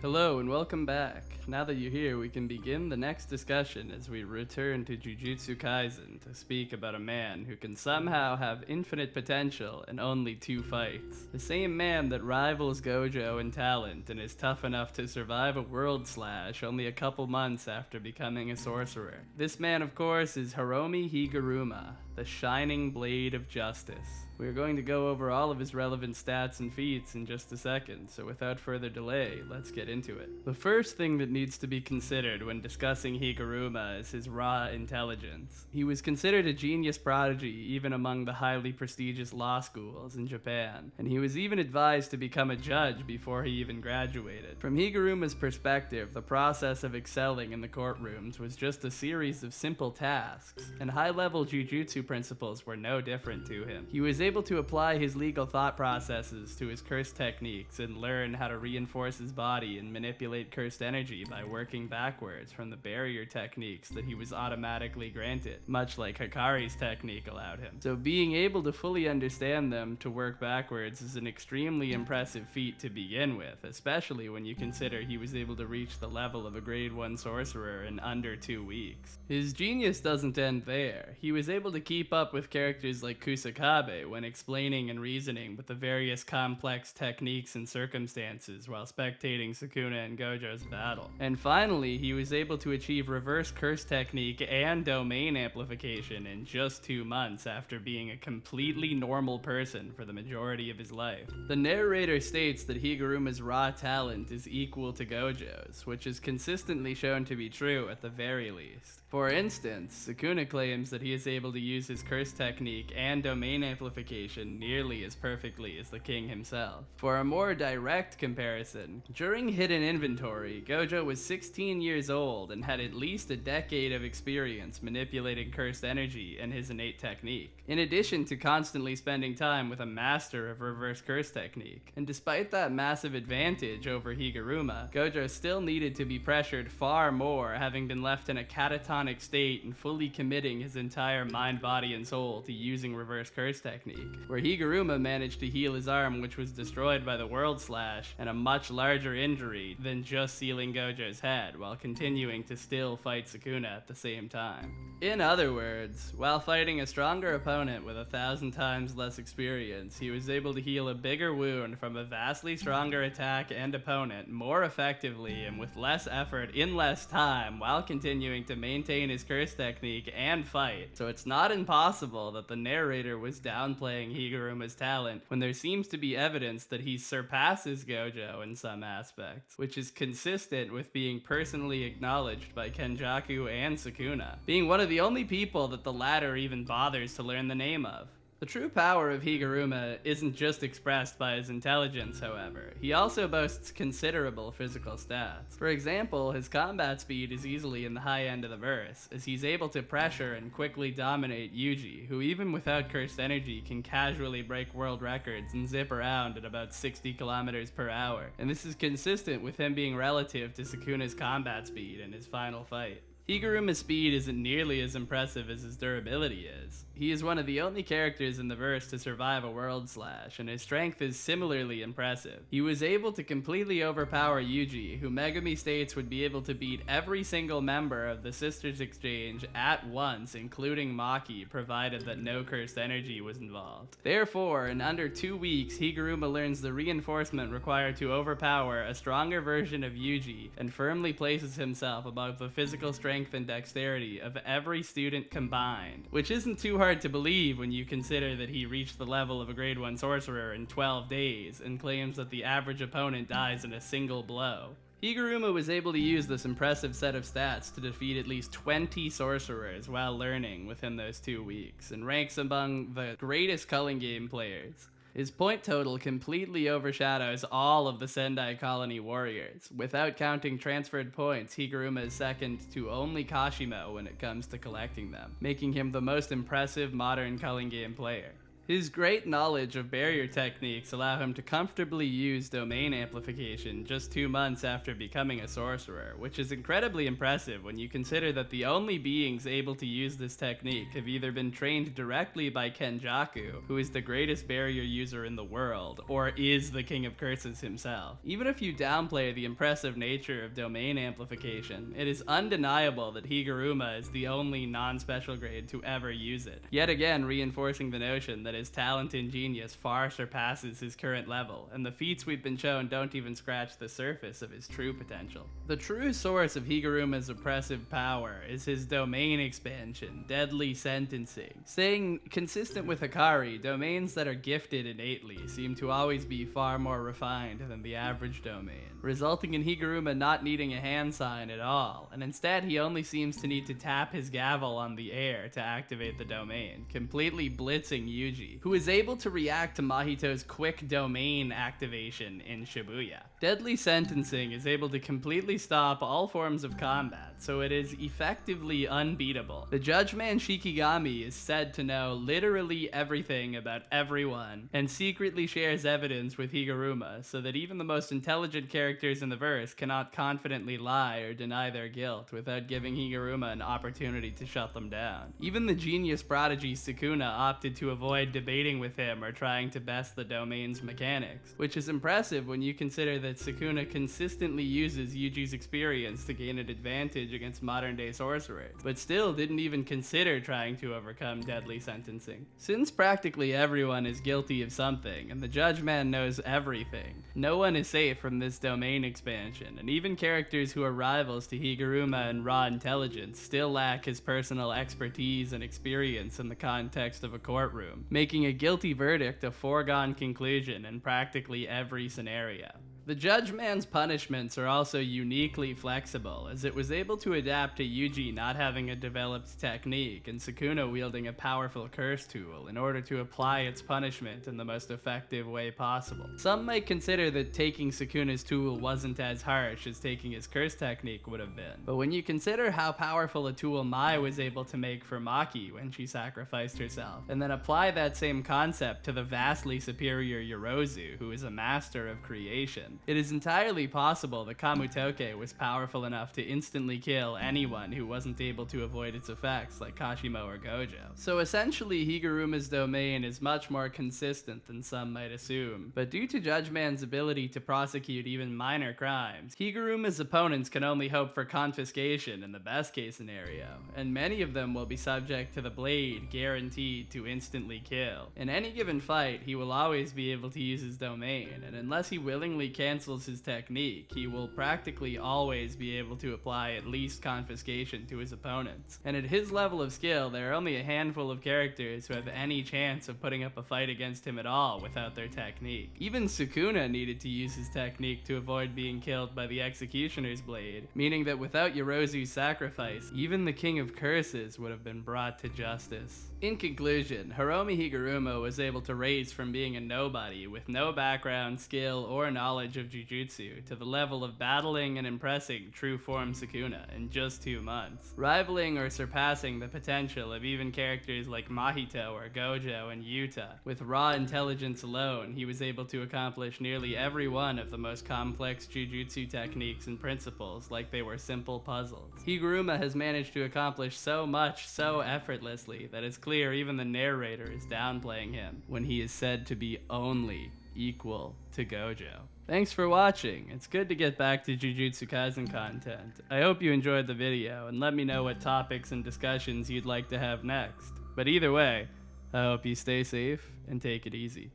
Hello and welcome back. Now that you're here, we can begin the next discussion as we return to Jujutsu Kaisen to speak about a man who can somehow have infinite potential in only 2 fights. The same man that rivals Gojo in talent and is tough enough to survive a world slash only a couple months after becoming a sorcerer. This man, of course, is Hiromi Higuruma, the Shining Blade of Justice. We are going to go over all of his relevant stats and feats in just a second, so without further delay, let's get into it. The first thing that needs to be considered when discussing Higuruma is his raw intelligence. He was considered a genius prodigy even among the highly prestigious law schools in Japan, and he was even advised to become a judge before he even graduated. From Higuruma's perspective, the process of excelling in the courtrooms was just a series of simple tasks, and high-level jujutsu principles were no different to him. He was able to apply his legal thought processes to his curse techniques and learn how to reinforce his body and manipulate cursed energy by working backwards from the barrier techniques that he was automatically granted, much like Hikari's technique allowed him. So being able to fully understand them to work backwards is an extremely impressive feat to begin with, especially when you consider he was able to reach the level of a grade 1 sorcerer in under 2 weeks. His genius doesn't end there. He was able to keep up with characters like Kusakabe when explaining and reasoning with the various complex techniques and circumstances while spectating Sukuna and Gojo's battle. And finally, he was able to achieve reverse curse technique and domain amplification in just 2 months after being a completely normal person for the majority of his life. The narrator states that Higuruma's raw talent is equal to Gojo's, which is consistently shown to be true at the very least. For instance, Sukuna claims that he is able to use his curse technique and domain amplification nearly as perfectly as the king himself. For a more direct comparison, during Hidden Inventory, Gojo was 16 years old and had at least a decade of experience manipulating cursed energy and his innate technique, in addition to constantly spending time with a master of reverse curse technique. And despite that massive advantage over Higuruma, Gojo still needed to be pressured far more, having been left in a catatonic state and fully committing his entire mind, body, and soul to using reverse curse technique, where Higuruma managed to heal his arm, which was destroyed by the world slash, and a much larger injury than just sealing Gojo's head, while continuing to still fight Sukuna at the same time. In other words, while fighting a stronger opponent with 1,000 times less experience, he was able to heal a bigger wound from a vastly stronger attack and opponent more effectively and with less effort in less time, while continuing to maintain his curse technique and fight. So it's not impossible that the narrator was downplaying Higuruma's talent when there seems to be evidence that he surpasses Gojo in some aspects, which is consistent with being personally acknowledged by Kenjaku and Sukuna, being one of the only people that the latter even bothers to learn the name of. The true power of Higuruma isn't just expressed by his intelligence, however. He also boasts considerable physical stats. For example, his combat speed is easily in the high end of the verse, as he's able to pressure and quickly dominate Yuji, who even without cursed energy can casually break world records and zip around at about 60 kilometers per hour. And this is consistent with him being relative to Sukuna's combat speed in his final fight. Higuruma's speed isn't nearly as impressive as his durability is. He is one of the only characters in the verse to survive a world slash, and his strength is similarly impressive. He was able to completely overpower Yuji, who Megumi states would be able to beat every single member of the Sisters Exchange at once, including Maki, provided that no cursed energy was involved. Therefore, in under 2 weeks, Higuruma learns the reinforcement required to overpower a stronger version of Yuji, and firmly places himself above the physical strength and dexterity of every student combined, which isn't too hard to believe when you consider that he reached the level of a grade 1 sorcerer in 12 days and claims that the average opponent dies in a single blow. Higuruma was able to use this impressive set of stats to defeat at least 20 sorcerers while learning within those 2 weeks, and ranks among the greatest culling game players. His point total completely overshadows all of the Sendai Colony warriors. Without counting transferred points, Higuruma is second to only Kashimo when it comes to collecting them, making him the most impressive modern culling game player. His great knowledge of barrier techniques allow him to comfortably use domain amplification just 2 months after becoming a sorcerer, which is incredibly impressive when you consider that the only beings able to use this technique have either been trained directly by Kenjaku, who is the greatest barrier user in the world, or is the King of Curses himself. Even if you downplay the impressive nature of domain amplification, it is undeniable that Higuruma is the only non-special grade to ever use it, yet again reinforcing the notion that his talent and genius far surpasses his current level, and the feats we've been shown don't even scratch the surface of his true potential. The true source of Higuruma's oppressive power is his domain expansion, Deadly Sentencing. Staying consistent with Hikari, domains that are gifted innately seem to always be far more refined than the average domain, resulting in Higuruma not needing a hand sign at all, and instead he only seems to need to tap his gavel on the air to activate the domain, completely blitzing Yuji, who is able to react to Mahito's quick domain activation in Shibuya. Deadly Sentencing is able to completely stop all forms of combat, so it is effectively unbeatable. The Judgeman Shikigami is said to know literally everything about everyone, and secretly shares evidence with Higuruma, so that even the most intelligent characters in the verse cannot confidently lie or deny their guilt without giving Higuruma an opportunity to shut them down. Even the genius prodigy Sukuna opted to avoid debating with him or trying to best the domain's mechanics, which is impressive when you consider that Sukuna consistently uses Yuji's experience to gain an advantage against modern-day sorcerers, but still didn't even consider trying to overcome Deadly Sentencing. Since practically everyone is guilty of something, and the Judgeman knows everything, no one is safe from this domain expansion, and even characters who are rivals to Higuruma in raw intelligence still lack his personal expertise and experience in the context of a courtroom, making a guilty verdict a foregone conclusion in practically every scenario. The Judgeman's punishments are also uniquely flexible, as it was able to adapt to Yuji not having a developed technique and Sukuna wielding a powerful curse tool in order to apply its punishment in the most effective way possible. Some might consider that taking Sukuna's tool wasn't as harsh as taking his curse technique would have been, but when you consider how powerful a tool Mai was able to make for Maki when she sacrificed herself, and then apply that same concept to the vastly superior Yorozu, who is a master of creation, it is entirely possible that Kamutoke was powerful enough to instantly kill anyone who wasn't able to avoid its effects, like Kashimo or Gojo. So essentially, Higuruma's domain is much more consistent than some might assume, but due to Judgeman's ability to prosecute even minor crimes, Higuruma's opponents can only hope for confiscation in the best case scenario, and many of them will be subject to the blade guaranteed to instantly kill. In any given fight, he will always be able to use his domain, and unless he willingly cancels his technique, he will practically always be able to apply at least confiscation to his opponents. And at his level of skill, there are only a handful of characters who have any chance of putting up a fight against him at all without their technique. Even Sukuna needed to use his technique to avoid being killed by the Executioner's blade, meaning that without Yorozu's sacrifice, even the King of Curses would have been brought to justice. In conclusion, Hiromi Higuruma was able to raise from being a nobody with no background, skill, or knowledge of Jujutsu to the level of battling and impressing true form Sukuna in just 2 months, rivaling or surpassing the potential of even characters like Mahito or Gojo and Yuta. With raw intelligence alone, he was able to accomplish nearly every one of the most complex Jujutsu techniques and principles like they were simple puzzles. Higuruma has managed to accomplish so much so effortlessly that it's clear even the narrator is downplaying him when he is said to be only equal to Gojo. Thanks for watching. It's good to get back to Jujutsu Kaisen content. I hope you enjoyed the video and let me know what topics and discussions you'd like to have next. But either way, I hope you stay safe and take it easy.